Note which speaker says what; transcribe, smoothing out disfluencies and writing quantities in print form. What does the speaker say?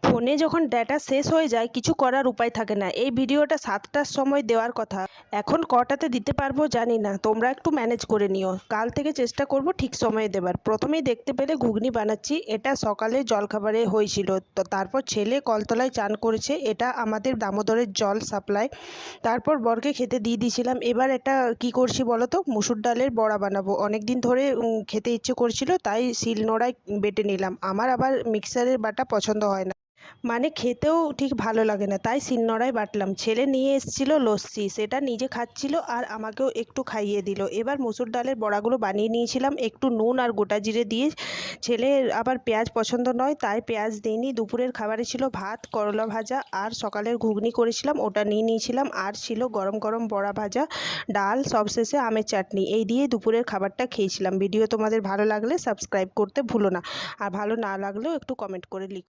Speaker 1: ফোনে যখন ডেটা শেষ হয়ে যায় কিছু করার উপায় থাকে না। এই ভিডিওটা 7টার সময় দেওয়ার কথা, এখন কটাতে দিতে পারবো জানি না, তোমরা একটু ম্যানেজ করে নিও। কাল থেকে চেষ্টা করব ঠিক সময়ে দেবার। প্রথমেই দেখতে পেলে ঘুগনি বানাচ্ছি, এটা সকালে জলখাবারে হয়েছিল। তো তারপর ছেলে কলতলায় চান করেছে, এটা আমাদের দামোদরের জল সাপ্লাই। তারপর বরকে খেতে দিয়ে দিয়েছিলাম। এবার এটা কি করছি বলো তো, মুসুর ডালের বড়া বানাবো। অনেক দিন ধরে খেতে ইচ্ছে করছিল, তাই শিলনোড়ায় বেটে নিলাম। আমার আবার মিক্সারের বাটা পছন্দ হয় না, মানে খেতেও ঠিক ভালো লাগে না, তাই শিলনোড়ায় বাটলাম। ছেলে নিয়ে এসেছিল লস্যি, সেটা নিজে খাচ্ছিল আর আমাকেও একটু খাইয়ে দিল। এবার মসুর ডালের বড়াগুলো বানিয়ে নিয়েছিলাম একটু নুন আর গোটা জিরে দিয়ে। ছেলের আবার পেঁয়াজ পছন্দ নয়, তাই পেঁয়াজ দিইনি। দুপুরের খাবারে ছিল ভাত, করলা ভাজা আর সকালের ঘুগনি করেছিলাম, ওটা নিয়ে নিয়েছিলাম। আর ছিল গরম গরম বড়া ভাজা, ডাল, সবশেষে আমের চাটনি। এই দিয়ে দুপুরের খাবারটা খেয়েছিলাম। ভিডিও তোমাদের ভালো লাগলে সাবস্ক্রাইব করতে ভুলো না, আর ভালো না লাগলেও একটু কমেন্ট করে লিখো।